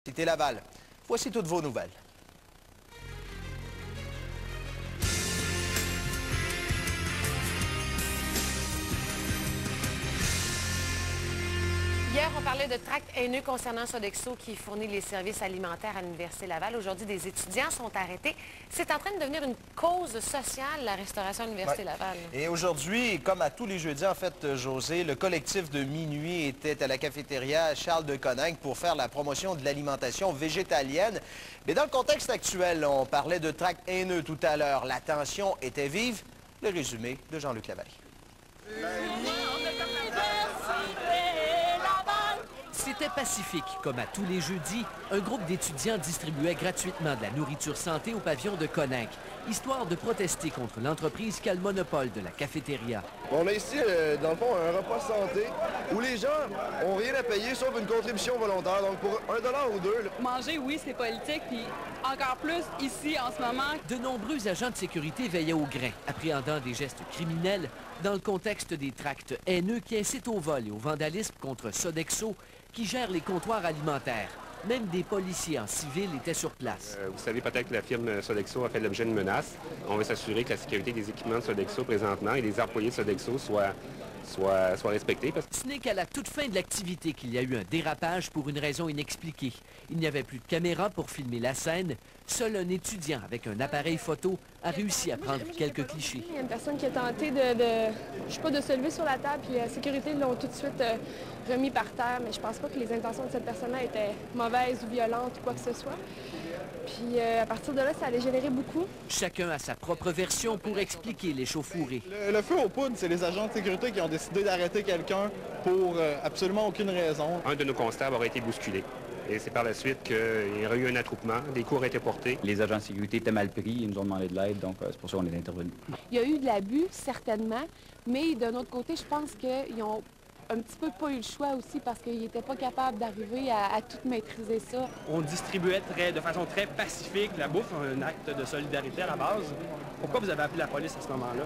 Cité Laval. Voici toutes vos nouvelles. Hier, on parlait de tracts haineux concernant Sodexo qui fournit les services alimentaires à l'Université Laval. Aujourd'hui, des étudiants sont arrêtés. C'est en train de devenir une cause sociale, la restauration à l'Université Laval. Et aujourd'hui, comme à tous les jeudis, en fait, José, le collectif de minuit était à la cafétéria Charles de Coninck pour faire la promotion de l'alimentation végétalienne. Mais dans le contexte actuel, on parlait de tracts haineux tout à l'heure. La tension était vive. Le résumé de Jean-Luc Lavallée. C'était pacifique. Comme à tous les jeudis, un groupe d'étudiants distribuait gratuitement de la nourriture santé au pavillon de Coninck, histoire de protester contre l'entreprise qui a le monopole de la cafétéria. On a ici, dans le fond, un repas santé où les gens n'ont rien à payer sauf une contribution volontaire. Donc pour $1 ou 2. Manger, oui, c'est politique, puis encore plus ici, en ce moment. De nombreux agents de sécurité veillaient au grain, appréhendant des gestes criminels dans le contexte des tracts haineux qui incitent au vol et au vandalisme contre Sodexo, qui gère les comptoirs alimentaires. Même des policiers en civil étaient sur place. Vous savez peut-être que la firme Sodexo a fait l'objet d'une menace. On veut s'assurer que la sécurité des équipements de Sodexo présentement et des employés de Sodexo soit respectée. Ce n'est qu'à la toute fin de l'activité qu'il y a eu un dérapage pour une raison inexpliquée. Il n'y avait plus de caméra pour filmer la scène. Seul un étudiant avec un appareil photo a réussi à prendre quelques clichés. Il y a une personne qui a tenté de se lever sur la table, puis la sécurité l'ont tout de suite remis par terre, mais je pense pas que les intentions de cette personne-là étaient mauvaises ou violentes ou quoi que ce soit. Puis à partir de là, ça allait générer beaucoup. Chacun a sa propre version pour expliquer l'échauffourée. Le feu aux poudres, c'est les agents de sécurité qui ont décidé d'arrêter quelqu'un pour absolument aucune raison. Un de nos constables aurait été bousculé. Et c'est par la suite qu'il y aurait eu un attroupement, des coups auraient été portés. Les agents de sécurité étaient mal pris, ils nous ont demandé de l'aide, donc c'est pour ça qu'on est intervenu. Il y a eu de l'abus, certainement, mais d'un autre côté, je pense qu'ils ont un petit peu pas eu le choix aussi parce qu'ils n'étaient pas capables d'arriver à tout maîtriser ça. On distribuait de façon très pacifique la bouffe, un acte de solidarité à la base. Pourquoi vous avez appelé la police à ce moment-là?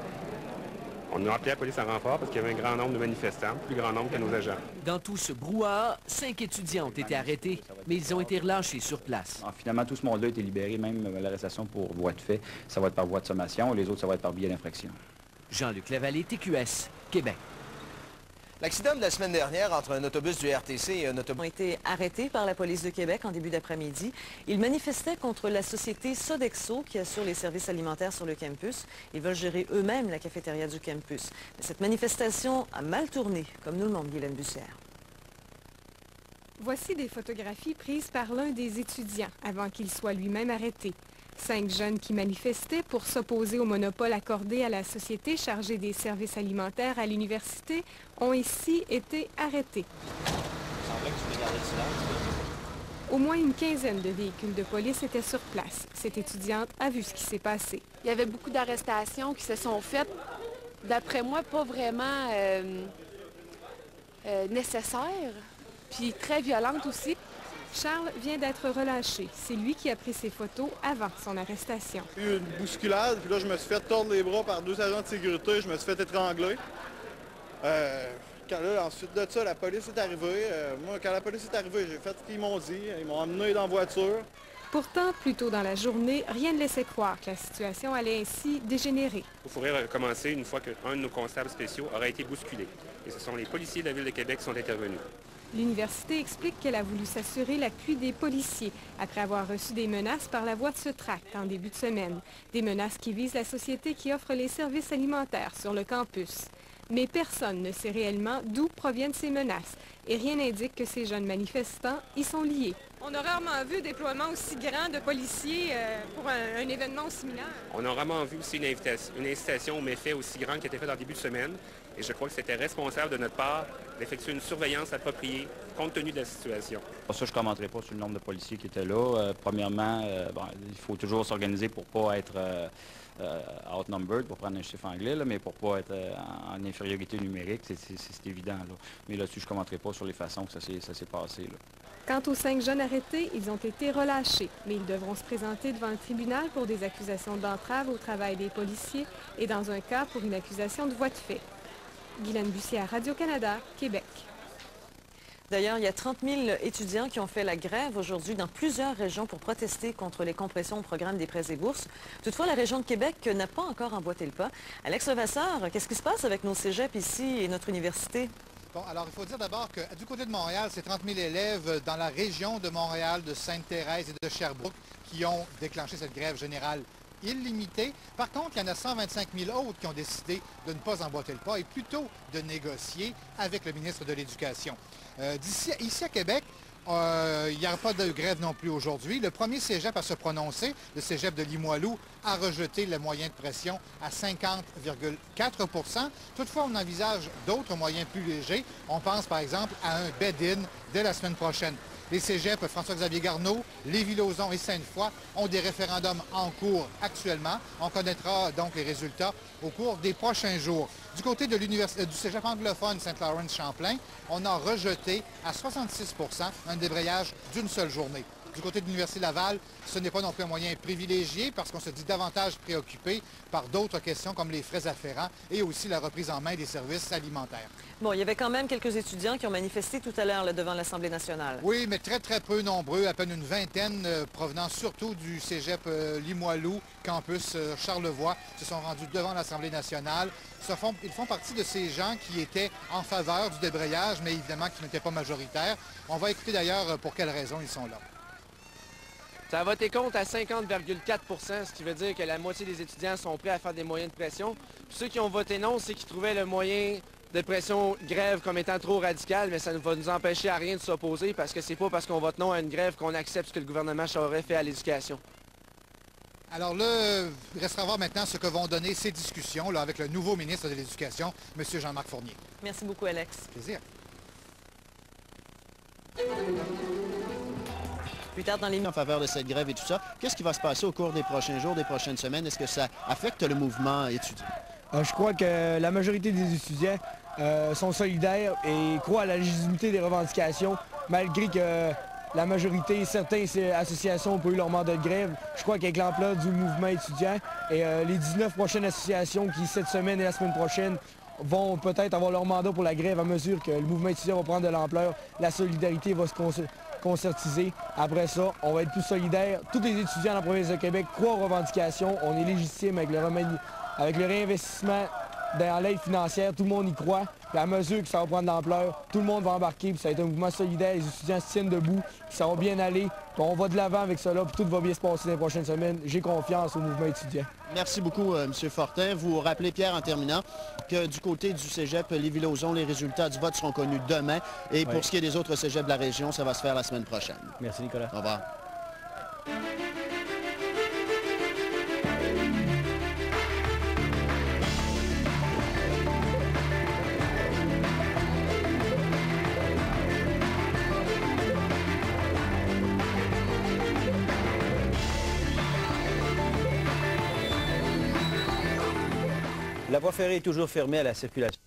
On a appelé la police en renfort parce qu'il y avait un grand nombre de manifestants, plus grand nombre que nos agents. Dans tout ce brouhaha, 5 étudiants ont été arrêtés, mais ils ont été relâchés sur place. Alors, finalement, tout ce monde-là a été libéré, même l'arrestation pour voie de fait. Ça va être par voie de sommation, les autres, ça va être par biais d'infraction. Jean-Luc Lavallée, TQS, Québec. L'accident de la semaine dernière entre un autobus du RTC et un autobus... Ont été arrêtés par la police de Québec en début d'après-midi. Ils manifestaient contre la société Sodexo qui assure les services alimentaires sur le campus. Ils veulent gérer eux-mêmes la cafétéria du campus. Mais cette manifestation a mal tourné, comme nous le montre Guylaine Bussière. Voici des photographies prises par l'un des étudiants avant qu'il soit lui-même arrêté. 5 jeunes qui manifestaient pour s'opposer au monopole accordé à la société chargée des services alimentaires à l'université ont ici été arrêtés. Au moins une quinzaine de véhicules de police étaient sur place. Cette étudiante a vu ce qui s'est passé. Il y avait beaucoup d'arrestations qui se sont faites, d'après moi, pas vraiment nécessaires, puis très violentes aussi. Charles vient d'être relâché. C'est lui qui a pris ses photos avant son arrestation. Il y a eu une bousculade, puis là, je me suis fait tordre les bras par 2 agents de sécurité, je me suis fait étrangler. Ensuite de ça, la police est arrivée. Moi, quand la police est arrivée, j'ai fait ce qu'ils m'ont dit. Ils m'ont emmené dans la voiture. Pourtant, plus tôt dans la journée, rien ne laissait croire que la situation allait ainsi dégénérer. Il faudrait recommencer une fois qu'un de nos constables spéciaux aurait été bousculé. Et ce sont les policiers de la Ville de Québec qui sont intervenus. L'université explique qu'elle a voulu s'assurer l'appui des policiers après avoir reçu des menaces par la voie de ce tract en début de semaine. Des menaces qui visent la société qui offre les services alimentaires sur le campus. Mais personne ne sait réellement d'où proviennent ces menaces et rien n'indique que ces jeunes manifestants y sont liés. On a rarement vu un déploiement aussi grand de policiers pour un événement similaire. On a rarement vu aussi une incitation aux méfaits aussi grande qui a été faite en début de semaine. Et je crois que c'était responsable de notre part d'effectuer une surveillance appropriée compte tenu de la situation. Ça, je ne commenterai pas sur le nombre de policiers qui étaient là. Premièrement, il faut toujours s'organiser pour ne pas être outnumbered, pour prendre un chiffre anglais, là, mais pour ne pas être en infériorité numérique, c'est évident. Là. Mais là-dessus, je ne commenterai pas sur les façons que ça s'est passé. Là. Quant aux 5 jeunes arrêtés, ils ont été relâchés, mais ils devront se présenter devant le tribunal pour des accusations d'entrave au travail des policiers et dans un cas pour une accusation de voie de fait. Guylaine Bussière, Radio-Canada, Québec. D'ailleurs, il y a 30 000 étudiants qui ont fait la grève aujourd'hui dans plusieurs régions pour protester contre les compressions au programme des prêts et bourses. Toutefois, la région de Québec n'a pas encore emboîté le pas. Alex Levasseur, qu'est-ce qui se passe avec nos cégeps ici et notre université? Bon, alors il faut dire d'abord que du côté de Montréal, c'est 30 000 élèves dans la région de Montréal, de Sainte-Thérèse et de Sherbrooke qui ont déclenché cette grève générale illimitée. Par contre, il y en a 125 000 autres qui ont décidé de ne pas emboîter le pas et plutôt de négocier avec le ministre de l'Éducation. Ici à Québec, il n'y aura pas de grève non plus aujourd'hui. Le premier cégep à se prononcer, le cégep de Limoilou, a rejeté le moyen de pression à 50,4 %. Toutefois, on envisage d'autres moyens plus légers. On pense par exemple à un bed-in dès la semaine prochaine. Les cégeps François-Xavier Garneau, Lévis-Lauzon et Sainte-Foy ont des référendums en cours actuellement. On connaîtra donc les résultats au cours des prochains jours. Du côté de du cégep anglophone Saint-Laurent-Champlain, on a rejeté à 66 % un débrayage d'une seule journée. Du côté de l'Université Laval, ce n'est pas non plus un moyen privilégié parce qu'on se dit davantage préoccupé par d'autres questions comme les frais afférents et aussi la reprise en main des services alimentaires. Bon, il y avait quand même quelques étudiants qui ont manifesté tout à l'heure devant l'Assemblée nationale. Oui, mais très peu nombreux, à peine une vingtaine, provenant surtout du cégep Limoilou, campus Charlevoix, se sont rendus devant l'Assemblée nationale. Ils font partie de ces gens qui étaient en faveur du débrayage, mais évidemment qui n'étaient pas majoritaires. On va écouter d'ailleurs pour quelles raisons ils sont là. Ça a voté contre à 50,4 %, ce qui veut dire que la moitié des étudiants sont prêts à faire des moyens de pression. Puis ceux qui ont voté non, c'est qu'ils trouvaient le moyen de pression grève comme étant trop radical, mais ça ne va nous empêcher à rien de s'opposer parce que c'est pas parce qu'on vote non à une grève qu'on accepte ce que le gouvernement aurait fait à l'éducation. Alors là, il restera à voir maintenant ce que vont donner ces discussions là, avec le nouveau ministre de l'Éducation, M. Jean-Marc Fournier. Merci beaucoup, Alex. Plaisir. Plus tard dans l'émission, en faveur de cette grève et tout ça, qu'est-ce qui va se passer au cours des prochains jours, des prochaines semaines? Est-ce que ça affecte le mouvement étudiant? Je crois que la majorité des étudiants sont solidaires et croient à la légitimité des revendications, malgré que la majorité, certaines associations ont pas eu leur mandat de grève. Je crois qu'avec l'ampleur du mouvement étudiant et les 19 prochaines associations qui, cette semaine et la semaine prochaine, vont peut-être avoir leur mandat pour la grève à mesure que le mouvement étudiant va prendre de l'ampleur, la solidarité va se concertiser. Après ça, on va être plus solidaires. Tous les étudiants dans la province de Québec croient aux revendications. On est légitime avec le réinvestissement dans l'aide financière. Tout le monde y croit. Puis à mesure que ça va prendre de l'ampleur, tout le monde va embarquer. Puis ça va être un mouvement solidaire. Les étudiants se tiennent debout. Puis ça va bien aller. Puis on va de l'avant avec cela. Puis tout va bien se passer dans les prochaines semaines. J'ai confiance au mouvement étudiant. Merci beaucoup, M. Fortin. Vous rappelez, Pierre, en terminant, que du côté du cégep Lévis-Lauzon, les résultats du vote seront connus demain. Et pour ce qui est des autres cégeps de la région, ça va se faire la semaine prochaine. Merci, Nicolas. Au revoir. La voie ferrée est toujours fermée à la circulation.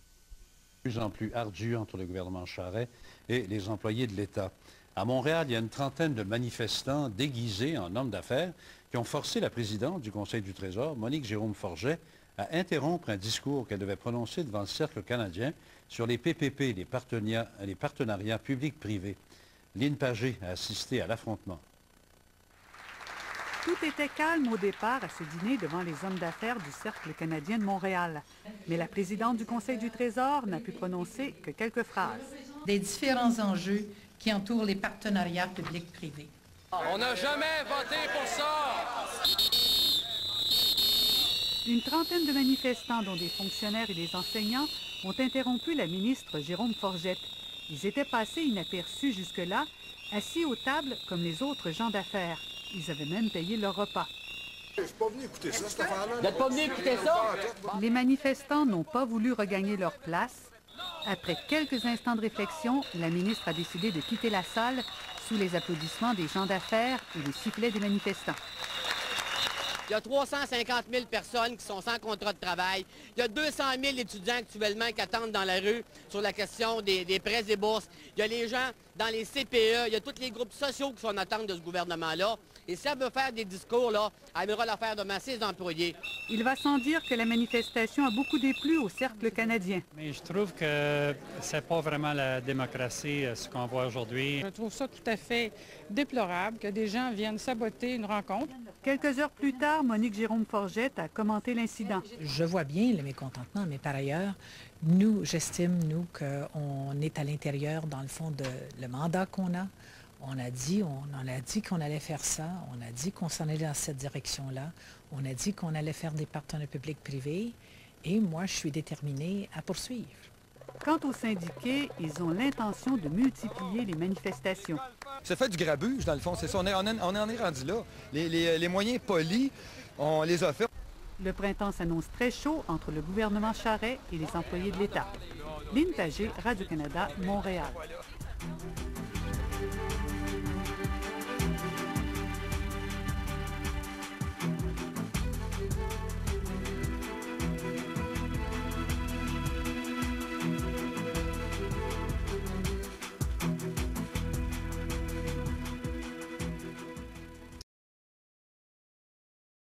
De plus en plus ardu entre le gouvernement Charest et les employés de l'État. À Montréal, il y a une trentaine de manifestants déguisés en hommes d'affaires qui ont forcé la présidente du Conseil du Trésor, Monique Jérôme Forget, à interrompre un discours qu'elle devait prononcer devant le Cercle canadien sur les PPP, les partenariats publics-privés. Lynn Pagé a assisté à l'affrontement. Tout était calme au départ à ce dîner devant les hommes d'affaires du Cercle canadien de Montréal. Mais la présidente du Conseil du Trésor n'a pu prononcer que quelques phrases. Des différents enjeux qui entourent les partenariats publics-privés. On n'a jamais voté pour ça! Une trentaine de manifestants, dont des fonctionnaires et des enseignants, ont interrompu la ministre Jérôme Forget. Ils étaient passés inaperçus jusque-là, assis aux tables comme les autres gens d'affaires. Ils avaient même payé leur repas. Je suis pas venu écouter ça, cette affaire-là. Vous n'êtes pas venu écouter ça? Les manifestants n'ont pas voulu regagner leur place. Après quelques instants de réflexion, la ministre a décidé de quitter la salle sous les applaudissements des gens d'affaires et les sifflets des manifestants. Il y a 350 000 personnes qui sont sans contrat de travail. Il y a 200 000 étudiants actuellement qui attendent dans la rue sur la question des prêts et bourses. Il y a les gens dans les CPE. Il y a tous les groupes sociaux qui sont en attente de ce gouvernement-là. Et si elle veut faire des discours, là, elle aimera la faire demain à ses employés. Il va sans dire que la manifestation a beaucoup déplu au Cercle canadien. Mais je trouve que c'est pas vraiment la démocratie, ce qu'on voit aujourd'hui. Je trouve ça tout à fait déplorable que des gens viennent saboter une rencontre. Quelques heures plus tard, Monique Jérôme Forgette a commenté l'incident. Je vois bien le mécontentement, mais par ailleurs, j'estime, qu'on est à l'intérieur, dans le fond, de le mandat qu'on a. On a dit qu'on allait faire ça, on a dit qu'on s'en allait dans cette direction-là, on a dit qu'on allait faire des partenariats publics-privés, et moi, je suis déterminée à poursuivre. Quant aux syndiqués, ils ont l'intention de multiplier les manifestations. Ça fait du grabuge, dans le fond, c'est ça, on en est rendu là. Les moyens polis, on les a fait. Le printemps s'annonce très chaud entre le gouvernement Charest et les employés de l'État. Lynne Pagé, Radio-Canada, Montréal.